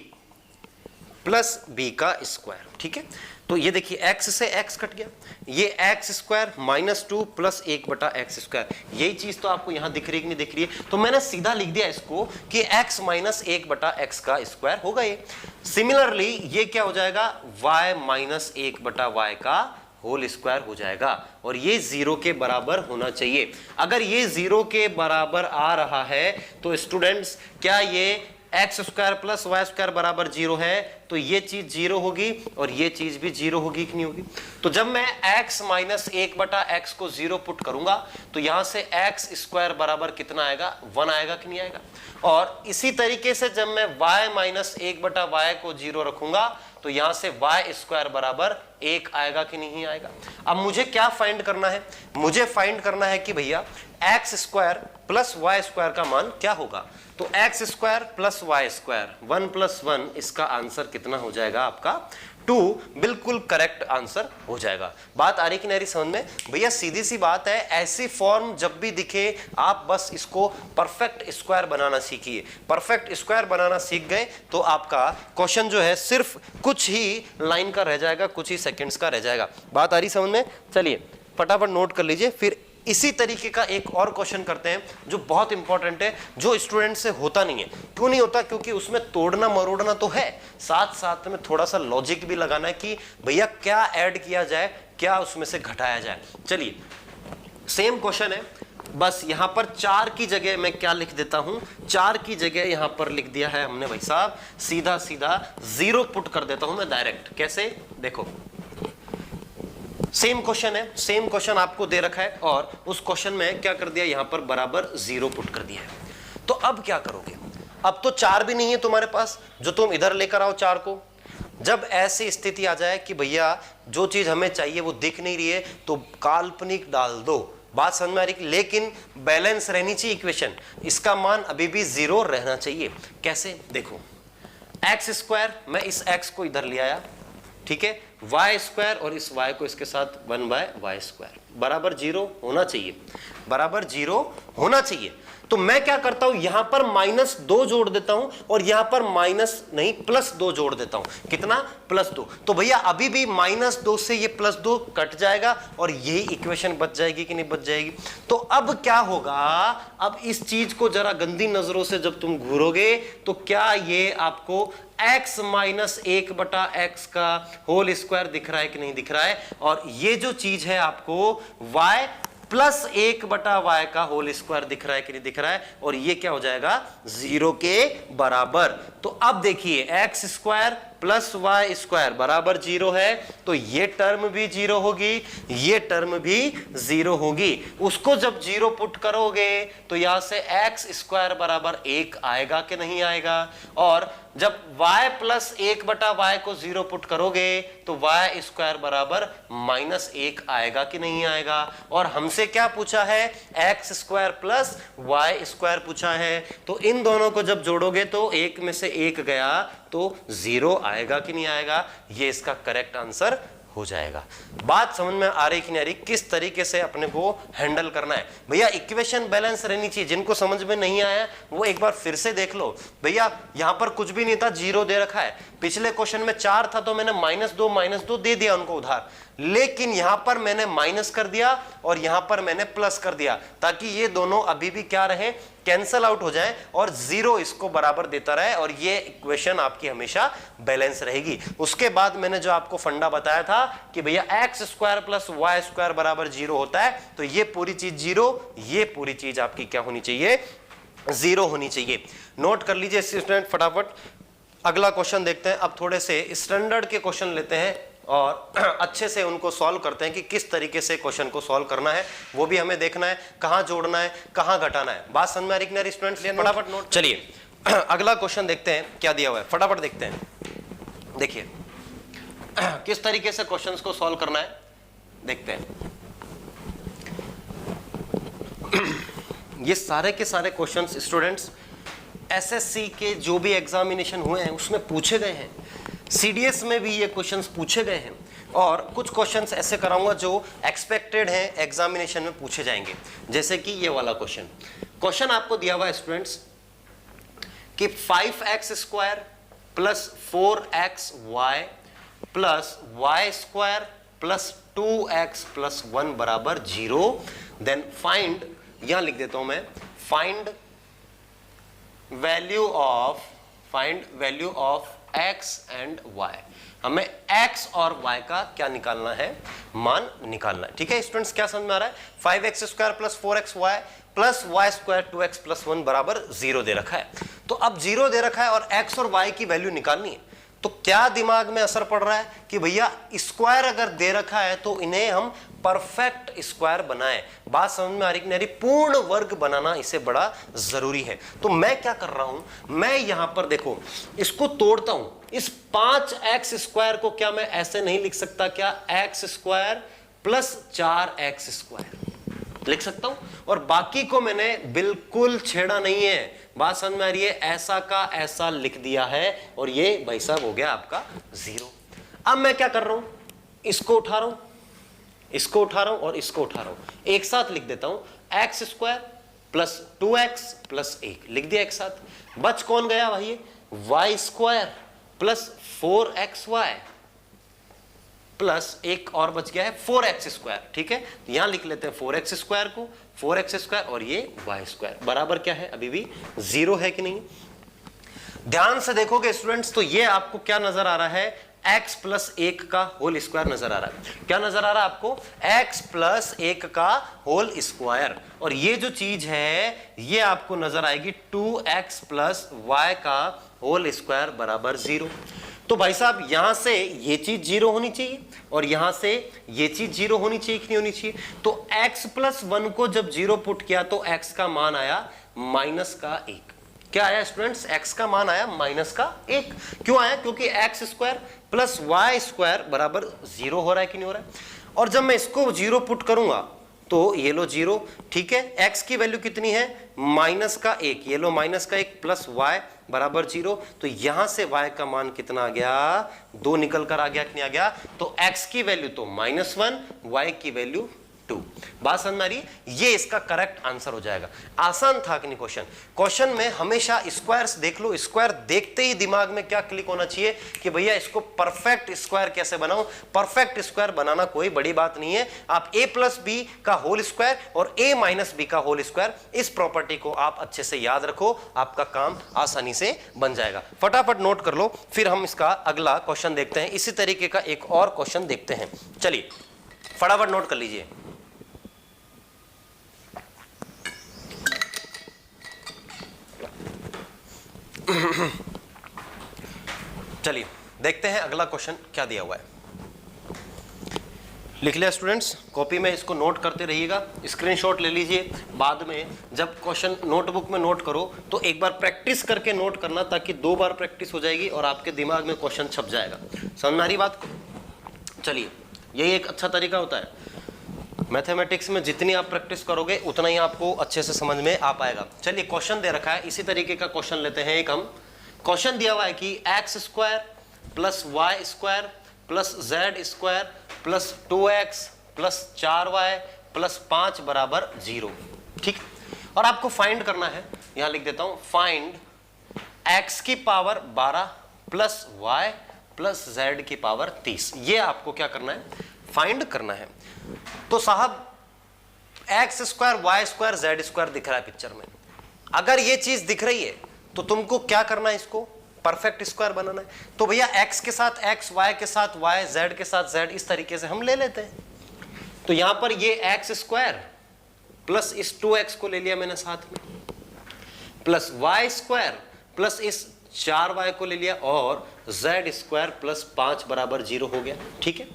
प्लस b का स्क्वायर। ठीक है, तो ये देखिए x से x कट गया, ये x square minus 2 plus 1/x square, यही चीज तो आपको यहां दिख रही है कि नहीं दिख रही है? तो मैंने सीधा लिख दिया इसको कि x माइनस 1/x का स्क्वायर होगा ये। सिमिलरली ये क्या हो जाएगा, y माइनस 1/y का होल स्क्वायर हो जाएगा, और ये 0 के बराबर होना चाहिए। अगर ये 0 के बराबर आ रहा है तो स्टूडेंट्स क्या ये x square plus y square बराबर 0 है, तो ये चीज 0 होगी और ये चीज भी 0 होगी कि नहीं होगी? तो जब मैं x माइनस 1/x को 0 पुट करूंगा तो यहां से x स्क्वायर बराबर कितना आएगा, 1 आएगा कि नहीं आएगा? और इसी तरीके से जब मैं y माइनस 1/y को 0 रखूंगा तो यहां से y स्क्वायर बराबर 1 आएगा कि नहीं आएगा? अब मुझे क्या फाइंड करना है, मुझे फाइंड करना है कि भैया x square plus y square का मान क्या होगा। तो x square plus y square 1 + 1, इसका आंसर कितना हो जाएगा आपका 2, बिल्कुल करेक्ट आंसर हो जाएगा। बात आ रही कि नहीं समझ में भैया? सीधी सी बात है, ऐसी फॉर्म जब भी दिखे आप बस इसको परफेक्ट स्क्वायर बनाना सीखिए। परफेक्ट स्क्वायर बनाना सीख गए तो आपका क्वेश्चन जो है सिर्फ कुछ ही लाइन का रह जाएगा, कुछ ही सेकंड्स का रह जाएगा। बात आ रही समझ में? चलिए फटाफट नोट कर लीजिए, फिर इसी तरीके का एक और क्वेश्चन करते हैं जो बहुत इंपॉर्टेंट है, जो स्टूडेंट से होता नहीं है। क्यों नहीं होता? क्योंकि उसमें तोड़ना मरोड़ना तो है, साथ साथ में थोड़ा सा लॉजिक भी लगाना है कि भैया क्या ऐड किया जाए, क्या उसमें से घटाया जाए। चलिए सेम क्वेश्चन है, बस यहां पर 4 की जगह मैं क्या लिख देता हूं, 4 की जगह यहां पर लिख दिया है हमने भाई साहब, सीधा सीधा 0 पुट कर देता हूं मैं डायरेक्ट। कैसे देखो, सेम क्वेश्चन है, सेम क्वेश्चन आपको दे रखा है और उस क्वेश्चन में क्या कर दिया, यहां पर बराबर 0 पुट कर दिया है। तो अब क्या करोगे? अब तो 4 भी नहीं है तुम्हारे पास जो तुम इधर लेकर आओ 4 को। जब ऐसी स्थिति आ जाए कि भैया जो चीज हमें चाहिए वो दिख नहीं रही है, तो काल्पनिक डाल दो। बात समझ में आ रही? लेकिन बैलेंस रहनी चाहिए इक्वेशन, इसका मान अभी भी 0 रहना चाहिए। कैसे देखो, एक्स स्क्वायर, मैं इस एक्स को इधर ले आया, ठीक है, वाई स्क्वायर और इस वाई को इसके साथ 1/y स्क्वायर बराबर 0 होना चाहिए, बराबर 0 होना चाहिए। तो मैं क्या करता हूं, यहां पर -2 जोड़ देता हूं और यहां पर +2 जोड़ देता हूं। कितना? +2। तो भैया अभी भी -2 से ये +2 कट जाएगा और यही इक्वेशन बच जाएगी कि नहीं बच जाएगी? तो अब क्या होगा, अब इस चीज को जरा गंदी नजरों से जब तुम घूरोगे तो क्या ये आपको x माइनस 1/x का होल स्क्वायर दिख रहा है कि नहीं दिख रहा है? और ये जो चीज है आपको y प्लस 1/y का होल स्क्वायर दिख रहा है कि नहीं दिख रहा है, और ये क्या हो जाएगा 0 के बराबर। तो अब देखिए x square plus y square बराबर 0 है, तो ये टर्म भी 0 होगी, ये टर्म भी 0 होगी। उसको जब 0 पुट करोगे तो यहां से एक्स स्क्वायर बराबर 1 आएगा कि नहीं आएगा, और जब y प्लस 1/y को 0 पुट करोगे तो y स्क्वायर बराबर -1 आएगा कि नहीं आएगा। और हमसे क्या पूछा है, x square plus y square पूछा है, तो इन दोनों को जब जोड़ोगे तो एक में से एक गया तो 0 आएगा कि नहीं आएगा, ये इसका करेक्ट आंसर हो जाएगा। बात समझ में आ रही कि नहीं आ रही, किस तरीके से अपने को हैंडल करना है। भैया इक्वेशन बैलेंस रहनी चाहिए, जिनको समझ में नहीं आया वो एक बार फिर से देख लो। भैया यहां पर कुछ भी नहीं था, 0 दे रखा है, पिछले क्वेश्चन में 4 था तो मैंने -2 दे दिया उनको उधार, लेकिन यहां पर मैंने माइनस कर दिया और यहां पर मैंने प्लस कर दिया, ताकि ये दोनों अभी भी क्या रहे, कैंसल आउट हो जाए और 0 इसको बराबर देता रहे, और ये इक्वेशन आपकी हमेशा बैलेंस रहेगी। उसके बाद मैंने जो आपको फंडा बताया था कि भैया x square plus y square बराबर 0 होता है, तो ये पूरी चीज 0, ये पूरी चीज आपकी क्या होनी चाहिए, 0 होनी चाहिए। नोट कर लीजिए स्टूडेंट फटाफट। अगला क्वेश्चन देखते हैं। अब थोड़े से स्टैंडर्ड के क्वेश्चन लेते हैं और अच्छे से उनको सॉल्व करते हैं कि किस तरीके से क्वेश्चन को सॉल्व करना है, वो भी हमें देखना है, कहां जोड़ना है, कहां घटाना है। बात समझ में आ रही है स्टूडेंट्स, फटाफट नोट। चलिए अगला क्वेश्चन देखते हैं क्या दिया हुआ है, फटाफट देखते हैं। देखिए किस तरीके से क्वेश्चंस को सॉल्व करना है, देखते हैं। ये सारे के सारे क्वेश्चंस स्टूडेंट्स एसएससी के जो भी एग्जामिनेशन हुए हैं उसमें पूछे गए हैं, सीडीएस में भी ये क्वेश्चंस पूछे गए हैं, और कुछ क्वेश्चंस ऐसे कराऊंगा जो एक्सपेक्टेड हैं एग्जामिनेशन में पूछे जाएंगे। जैसे कि ये वाला क्वेश्चन आपको दिया हुआ है स्टूडेंट्स कि 5x square plus 4xy plus y square plus 2x plus 1 बराबर 0, देन फाइंड, यहां लिख देता हूं मैं, find value of x and y। हमें x और y का क्या निकालना है, मान निकालना है। ठीक है स्टूडेंट्स, क्या समझ में आ रहा है, 5x square plus 4xy plus y square 2x plus 1 बराबर 0 दे रखा है। तो अब 0 दे रखा है और x और y की वैल्यू निकालनी है, तो क्या दिमाग में असर पड़ रहा है कि भैया स्क्वायर अगर दे रखा है तो इन्हें हम परफेक्ट स्क्वायर बनाएं। बात समझ में आ रही कि नहीं, पूर्ण वर्ग बनाना इसे बड़ा जरूरी है। तो मैं क्या कर रहा हूं, मैं यहां पर देखो इसको तोड़ता हूं, इस 5x स्क्वायर को क्या मैं ऐसे नहीं लिख सकता, क्या x square plus 4x square लिख सकता हूं, और बाकी को मैंने बिल्कुल छेड़ा नहीं है। बात समझ में आ रही है, ऐसा का ऐसा लिख दिया है, और ये भाई साहब हो गया आपका 0। अब मैं क्या कर रहा हूं, इसको उठा रहा हूं, इसको उठा रहा हूं और इसको उठा रहा हूं, एक साथ लिख देता हूं, x square plus 2x plus 1 लिख दिया एक साथ। बच कौन गया भाई, Y square plus 4xy plus एक और बच गया है 4x स्क्वायर। ठीक है, यहां लिख लेते हैं 4x स्क्वायर को, 4x स्क्वायर और ये y स्क्वायर बराबर क्या है, अभी भी 0 है कि नहीं। ध्यान से देखोगे स्टूडेंट्स तो ये आपको क्या नजर आ रहा है, x प्लस 1 का होल स्क्वायर नजर आ रहा है। क्या नजर आ रहा है आपको, x प्लस 1 का होल स्क्वायर, और ये जो चीज है ये आपको नजर आएगी 2x प्लस y का होल स्क्वायर बराबर 0। तो भाई साहब यहां से ये चीज 0 होनी चाहिए और यहां से ये चीज 0 होनी चाहिए कि नहीं होनी चाहिए। तो x प्लस 1 को जब 0 पुट किया तो x का मान आया -1। क्या आया स्टूडेंट्स, x का मान आया -1। क्यों आया, क्योंकि x square plus y square बराबर 0 हो रहा है कि नहीं हो रहा है। और जब मैं इसको 0 पुट करूंगा तो ये लो 0। ठीक है, x की वैल्यू कितनी है, -1, ये लो -1 प्लस y बराबर 0। तो यहां से y का मान कितना आ गया, 2 निकल कर आ गया कि नहीं आ गया। तो x की वैल्यू तो -1, y की वैल्यू 2। बात समझ में आ रही, ये इसका करेक्ट आंसर हो जाएगा। आसान था कि नहीं क्वेश्चन में हमेशा स्क्वायर्स देख लो, स्क्वायर देखते ही दिमाग में क्या क्लिक होना चाहिए कि भैया इसको परफेक्ट स्क्वायर कैसे बनाऊं। परफेक्ट स्क्वायर बनाना कोई बड़ी बात नहीं है, आप a प्लस बी का होल स्क्वायर और a माइनस बी का होल स्क्वायर, इस प्रॉपर्टी को आप अच्छे से याद रखो, आपका काम आसानी से बन जाएगा। फटाफट नोट कर लो, फिर हम इसका अगला क्वेश्चन देखते हैं। इसी तरीके का एक और क्वेश्चन देखते हैं, चलिए फटाफट नोट कर लीजिए। चलिए देखते हैं अगला क्वेश्चन क्या दिया हुआ है। लिख लिया स्टूडेंट्स, कॉपी में इसको नोट करते रहिएगा, स्क्रीनशॉट ले लीजिए। बाद में जब क्वेश्चन नोटबुक में नोट करो तो एक बार प्रैक्टिस करके नोट करना, ताकि 2 बार प्रैक्टिस हो जाएगी और आपके दिमाग में क्वेश्चन छप जाएगा। समझ में आ रही बात को? चलिए, यही एक अच्छा तरीका होता है। मैथमेटिक्स में जितनी आप प्रैक्टिस करोगे उतना ही आपको अच्छे से समझ में आ पाएगा। चलिए, क्वेश्चन दे रखा है, इसी तरीके का क्वेश्चन लेते हैं। एक हम क्वेश्चन दिया हुआ है कि x² + y² + z² + 2x + 4y + 5 = 0। ठीक, और आपको फाइंड करना है, यहां लिख देता हूं, फाइंड x⁻12 + y + z⁻30। ये आपको क्या करना है? फाइंड करना है। तो साहब x² y² z² दिख रहा है पिक्चर में। अगर ये चीज दिख रही है तो तुमको क्या करना है? इसको परफेक्ट स्क्वायर बनाना है। तो भैया x के साथ x, y के साथ y, z के साथ z, इस तरीके से हम ले लेते हैं। तो यहां पर ये x² प्लस इस 2x को ले लिया मैंने साथ में, प्लस y² प्लस इस 4y को ले लिया, और z² + 5 = 0 हो गया। ठीक है,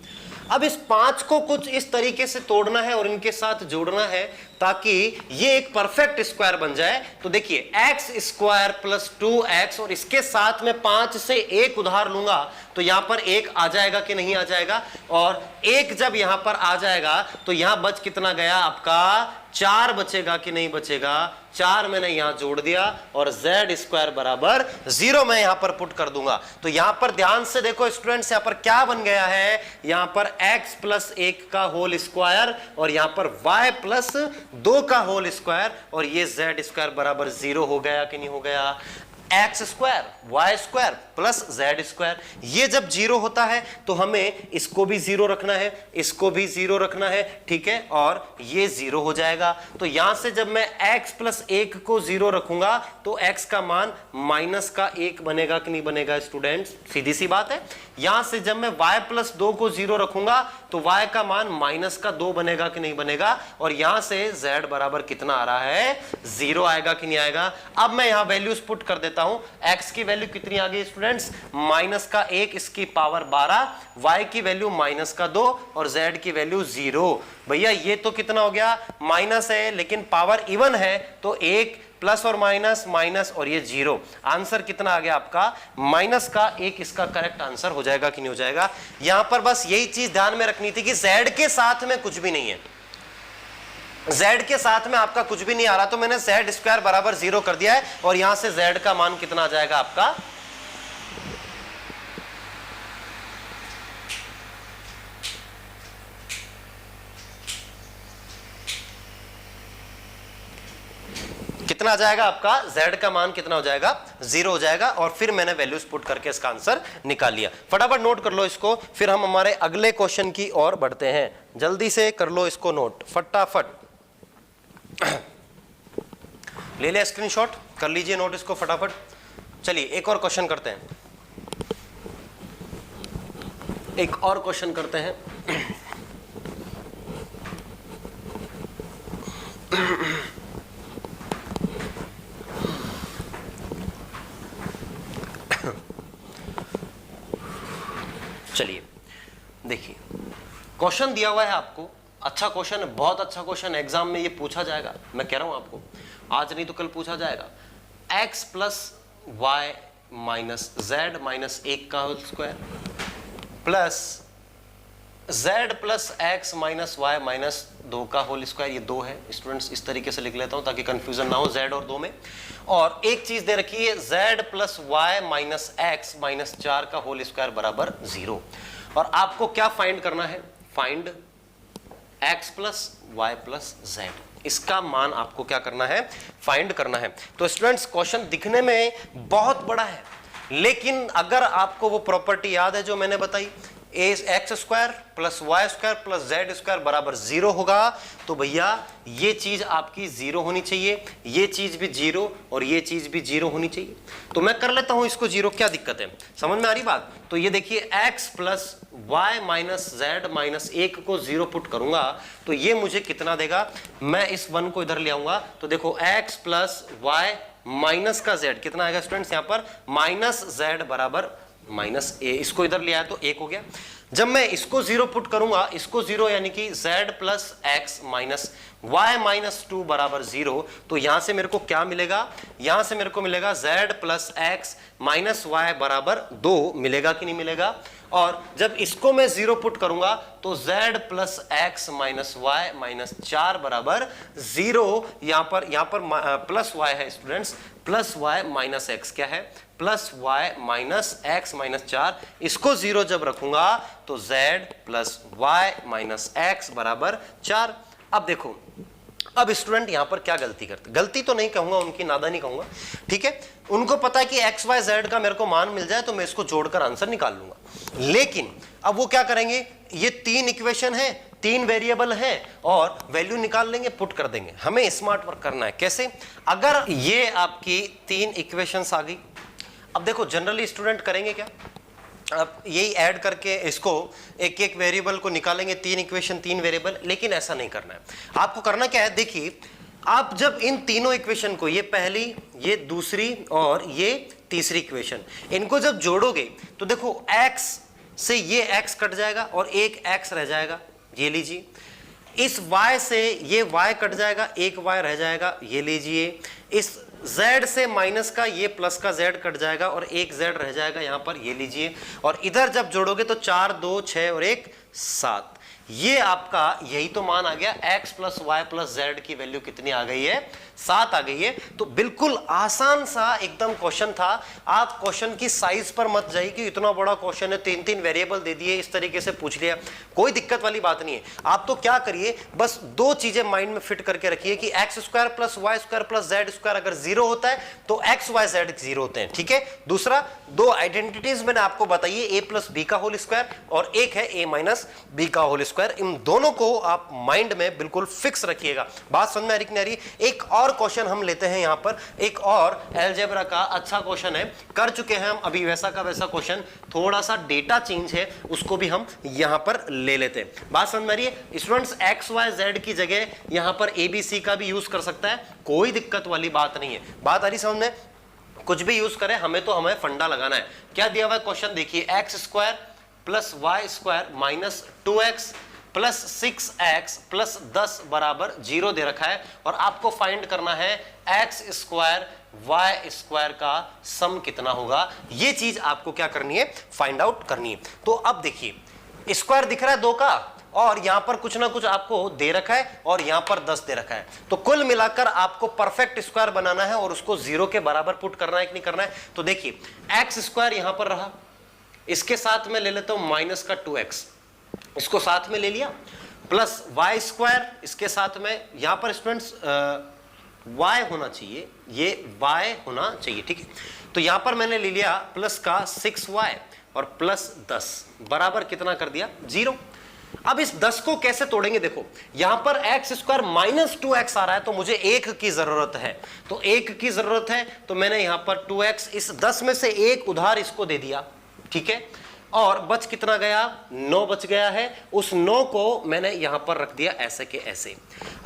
अब इस 5 को कुछ इस तरीके से तोड़ना है और इनके साथ जोड़ना है ताकि ये एक परफेक्ट स्क्वायर बन जाए। तो देखिए, x² + 2x, और इसके साथ में 5 से 1 उधार लूंगा तो यहां पर 1 आ जाएगा कि नहीं आ जाएगा? और 1 जब यहां पर आ जाएगा तो यहां बच कितना गया आपका? 4 बचेगा कि नहीं बचेगा? 4 मैंने यहां जोड़ दिया, और z² = 0 मैं यहां पर पुट कर दूंगा। तो यहां पर ध्यान से देखो स्टूडेंट्स, यहां पर क्या बन गया है? यहां पर x + 1 का होल स्क्वायर, और यहां पर y + 2 का होल स्क्वायर, और ये z² = 0 हो गया कि नहीं हो गया? x² y² + z², ये जब 0 होता है तो हमें इसको भी 0 रखना है, इसको भी 0 रखना है। ठीक है, और ये 0 हो जाएगा। तो यहां से जब मैं x + 1 को 0 रखूंगा तो x का मान -1 बनेगा कि नहीं बनेगा स्टूडेंट्स? सीधी सी बात है। यहां से जब मैं y + 2 को 0 रखूंगा तो y का मान -2 बनेगा कि नहीं बनेगा? और यहां से z बराबर कितना आ रहा है? 0 आएगा कि नहीं आएगा? अब मैं यहां वैल्यूज पुट कर देता हूं। x की वैल्यू कितनी आ गई स्टूडेंट्स? -1, इसकी पावर 12, y की वैल्यू -2 और z की वैल्यू 0। भैया ये तो कितना हो गया? माइनस है लेकिन पावर इवन है, तो 1 प्लस और माइनस माइनस, और ये 0। आंसर कितना आ गया आपका? -1। इसका करेक्ट आंसर हो जाएगा कि नहीं हो जाएगा? यहां पर बस यही चीज ध्यान में रखनी थी कि z के साथ में कुछ भी नहीं है, z के साथ में आपका कुछ भी नहीं आ रहा, तो मैंने z² = 0 कर दिया है, और यहां से z का मान कितना आ जाएगा आपका? कितना आ जाएगा आपका? z का मान कितना हो जाएगा? 0 हो जाएगा। और फिर मैंने वैल्यूज पुट करके इसका आंसर निकाल लिया। फटाफट नोट कर लो इसको, फिर हम हमारे अगले क्वेश्चन की ओर बढ़ते हैं। जल्दी से कर लो इसको नोट, फटाफट ले लिया स्क्रीनशॉट, कर लीजिए नोट इसको फटाफट। चलिए एक और क्वेश्चन करते हैं, एक और क्वेश्चन करते हैं। चलिए देखिए, क्वेश्चन दिया हुआ है आपको, अच्छा क्वेश्चन है, बहुत अच्छा क्वेश्चन, एग्जाम में ये पूछा जाएगा, मैं कह रहा हूं आपको, आज नहीं तो कल पूछा जाएगा। x + y - z - 1 का whole square plus z + x - y - 2 का होल स्क्वायर, ये 2 है स्टूडेंट्स, इस तरीके से लिख लेता हूं ताकि कंफ्यूजन ना हो z और 2 में। और एक चीज दे रखी है, z + y - x - 4 का होल स्क्वायर बराबर 0। और आपको क्या फाइंड करना है? फाइंड x + y + z, इसका मान आपको क्या करना है? फाइंड करना है। तो स्टूडेंट्स क्वेश्चन दिखने में बहुत बड़ा है, लेकिन अगर आपको वो प्रॉपर्टी याद है जो मैंने बताई x square plus y square plus z square बराबर 0 होगा, तो भैया ये चीज आपकी 0 होनी चाहिए, ये चीज भी 0 और ये चीज भी 0 होनी चाहिए। तो मैं कर लेता हूं इसको 0, क्या दिक्कत है, समझ में आ रही बात। तो ये देखिए x plus y minus z minus 1 को 0 पुट करूंगा तो ये मुझे कितना देगा, मैं इस 1 को इधर ले आऊंगा तो देखो x प्लस वाई माइनस का z कितना आएगा स्टूडेंट्स, यहां पर माइनस z बराबर माइनस ए, इसको इधर ले आया तो 1 हो गया। जब मैं इसको 0 पुट करूंगा, इसको 0 यानी कि z plus x minus y minus 2 बराबर 0, तो यहां से मेरे को क्या मिलेगा, यहां से मेरे को मिलेगा z plus x minus y बराबर 2 मिलेगा कि नहीं मिलेगा। और जब इसको मैं 0 पुट करूंगा तो z plus x minus y minus 4 बराबर 0, यहां पर प्लस वाई है students, plus y minus x क्या है, plus y minus x minus 4, इसको 0 जब रखूंगा तो z plus y minus x बराबर 4। अब देखो, अब स्टूडेंट यहां पर क्या गलती करते, गलती तो नहीं कहूंगा, उनकी नादानी कहूंगा, ठीक है। उनको पता है कि एक्स वाई जेड का मेरे को मान मिल जाए तो मैं इसको जोड़कर आंसर निकाल लूंगा, लेकिन अब वो क्या करेंगे, ये 3 इक्वेशन है, 3 वेरिएबल है और वैल्यू निकाल लेंगे, पुट कर देंगे। हमें स्मार्ट वर्क करना है, कैसे, अगर ये आपकी 3 इक्वेशंस आ गई, अब देखो जनरली स्टूडेंट करेंगे क्या, अब यही ऐड करके इसको एक एक वेरिएबल को निकालेंगे, 3 इक्वेशन 3 वेरिएबल, लेकिन ऐसा नहीं करना है। आपको करना क्या है, देखिए आप जब इन तीनों इक्वेशन को, ये पहली, ये दूसरी और ये तीसरी इक्वेशन, इनको जब जोड़ोगे तो देखो x से ये x कट जाएगा और एक x रह जाएगा, ये लीजिए। इस y से ये y कट जाएगा, एक y रह जाएगा, ये लीजिए। इस z से माइनस का ये प्लस का z कट जाएगा और एक z रह जाएगा यहां पर, ये लीजिए। और इधर जब जोड़ोगे तो 4 2 6 और 1 7, ये आपका यही तो मान आ गया। x plus y plus z की वैल्यू कितनी आ गई है, 7 आ गई है। तो बिल्कुल आसान सा एकदम क्वेश्चन था। आप क्वेश्चन की साइज पर मत जाइए कि इतना बड़ा क्वेश्चन है, 3 वेरिएबल दे दिए, इस तरीके से पूछ लिया, कोई दिक्कत वाली बात नहीं है। आप तो क्या करिए, बस 2 चीजें माइंड में फिट करके रखिए कि x square plus y square plus z square अगर 0 होता है तो एक्स वाई जेड 0 होते हैं, ठीक है। दूसरा, 2 आइडेंटिटीज मैंने आपको बताइए, ए प्लस बी का होल स्क्वायर और एक है ए माइनस बी का होल स्क्वायर। इन दोनों को आप माइंड में बिल्कुल फिक्स रखिएगा। बात समझ में आ रही कि नहीं आ रही। एक और क्वेश्चन हम लेते हैं यहां पर, एक और अलजेब्रा का अच्छा क्वेश्चन है, कर चुके हैं हम अभी वैसा का वैसा क्वेश्चन, थोड़ा सा डेटा चेंज है, उसको भी हम यहां पर ले लेते हैं। बात समझ में आ रही है स्टूडेंट्स। एक्स वाई जेड की जगह यहां पर ए बी सी का भी यूज कर सकता है, कोई दिक्कत वाली बात नहीं है। बात आ रही समझ में, कुछ भी यूज करें, हमें फंडा लगाना है। क्या दिया हुआ है क्वेश्चन देखिए, x square plus y square minus 2x plus 6x plus 10 बराबर 0 दे रखा है और आपको फाइंड करना है एक्स स्क्वायर वाई स्क्वायर का सम कितना होगा। ये चीज आपको क्या करनी है, फाइंड आउट करनी है। तो अब देखिए, स्क्वायर दिख रहा है 2 का और यहां पर कुछ ना कुछ आपको दे रखा है और यहां पर 10 दे रखा है, तो कुल मिलाकर आपको परफेक्ट स्क्वायर बनाना है और उसको 0 के बराबर पुट करना है कि नहीं करना है। तो देखिए, एक्स स्क्वायर यहां पर रहा, इसके साथ में ले लेता हूं माइनस का 2x, इसको साथ में ले लिया, प्लस वाई स्क्वायर इसके साथ में, यहां पर स्टूडेंट्स y होना चाहिए, ये y होना चाहिए, ठीक है। तो यहां पर मैंने ले लिया प्लस का 6y और प्लस 10 बराबर कितना कर दिया, 0। अब इस 10 को कैसे तोड़ेंगे, देखो यहां पर एक्स स्क्वायर माइनस 2x आ रहा है तो मुझे 1 की जरूरत है, तो 1 की जरूरत है तो मैंने यहां पर 2x, इस 10 में से 1 उधार इसको दे दिया, ठीक है। और बच कितना गया, 9 बच गया है, उस 9 को मैंने यहां पर रख दिया ऐसे के ऐसे।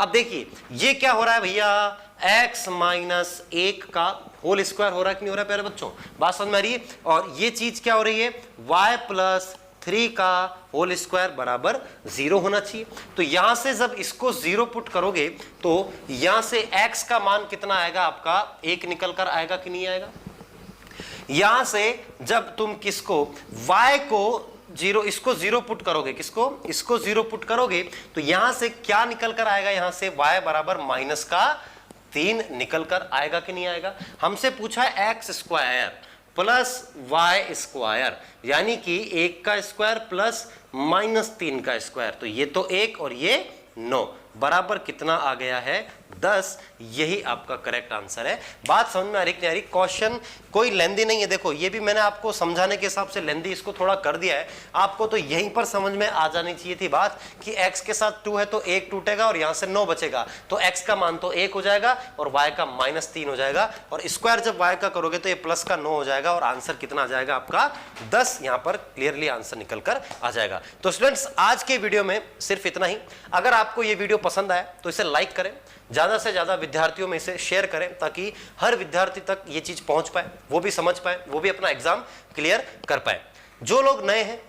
अब देखिए ये क्या हो रहा है भैया, x माइनस 1 का होल स्क्वायर हो रहा है कि नहीं हो रहा है प्यारे बच्चों, बात समझ में आ रही है। और ये चीज क्या हो रही है, y प्लस 3 का होल स्क्वायर बराबर 0 होना चाहिए। तो यहां से जब इसको 0 पुट करोगे तो यहां से x का मान कितना आएगा आपका, 1 निकल कर आएगा कि नहीं आएगा। यहां से जब तुम किसको, y को 0, इसको 0 पुट करोगे, किसको, इसको 0 पुट करोगे तो यहां से क्या निकल कर आएगा, यहां से y बराबर माइनस का 3 निकल कर आएगा कि नहीं आएगा। हमसे पूछा है x square plus y square, यानी कि 1 का स्क्वायर प्लस माइनस 3 का स्क्वायर, तो ये तो 1 और ये 9 बराबर कितना आ गया है, 10, यही आपका करेक्ट आंसर है। बात समझ में आ रही कि नहीं आ रही? क्वेश्चन कोई लेंदी नहीं है। देखो ये भी मैंने आपको समझाने के हिसाब से लेंदी इसको थोड़ा कर दिया है। आपको तो यहीं पर समझ में आ जानी चाहिए थी बात कि x के साथ 2 है तो 1 टूटेगा और यहां से 9 बचेगा, तो x का मान तो 1 हो जाएगा और y का -3 हो जाएगा, और स्क्वायर जब y का करोगे तो ये प्लस का 9 हो जाएगा और आंसर कितना आ जाएगा आपका 10। यहां पर क्लियरली आंसर निकल कर आ जाएगा। तो स्टूडेंट्स आज के वीडियो में सिर्फ इतना ही। अगर आपको ये वीडियो पसंद आया तो इसे लाइक करें, ज्यादा से ज्यादा विद्यार्थियों में इसे शेयर करें ताकि हर विद्यार्थी तक ये चीज पहुंच पाए, वो भी समझ पाए, वो भी अपना एग्जाम क्लियर कर पाए। जो लोग नए हैं,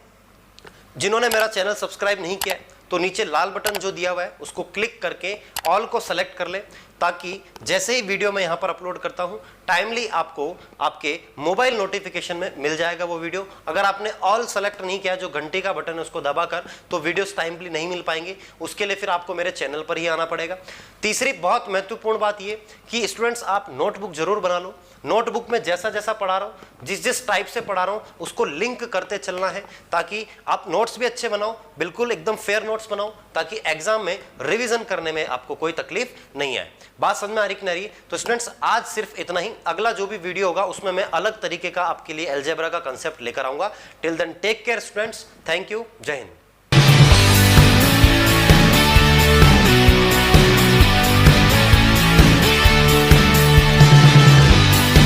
जिन्होंने मेरा चैनल सब्सक्राइब नहीं किया है, तो नीचे लाल बटन जो दिया हुआ है उसको क्लिक करके ऑल को सेलेक्ट कर ले, ताकि जैसे ही वीडियो मैं यहां पर अपलोड करता हूं टाइमली आपको आपके मोबाइल नोटिफिकेशन में मिल जाएगा वो वीडियो। अगर आपने ऑल सेलेक्ट नहीं किया, जो घंटी का बटन है उसको दबाकर, तो वीडियोस टाइमली नहीं मिल पाएंगे। उसके लिए फिर आपको मेरे चैनल पर ही आना पड़ेगा। तीसरी बहुत महत्वपूर्ण बात ये कि स्टूडेंट्स आप नोटबुक जरूर बना लो। नोटबुक में जैसा जैसा पढ़ा रहा हूं, जिस जिस टाइप से पढ़ा रहा हूं, उसको लिंक करते चलना है ताकि आप नोट्स भी अच्छे बनाओ, बिल्कुल एकदम फेयर नोट्स बनाओ, ताकि एग्जाम में रिवीजन करने में आपको कोई तकलीफ नहीं आए। बात समझ में आ रही कि नहीं? तो स्टूडेंट्स आज सिर्फ इतना ही। अगला जो भी वीडियो होगा उसमें मैं अलग तरीके का आपके लिए अलजेब्रा का कंसेप्ट लेकर आऊंगा। Till then take care students, thank you, जय हिंद।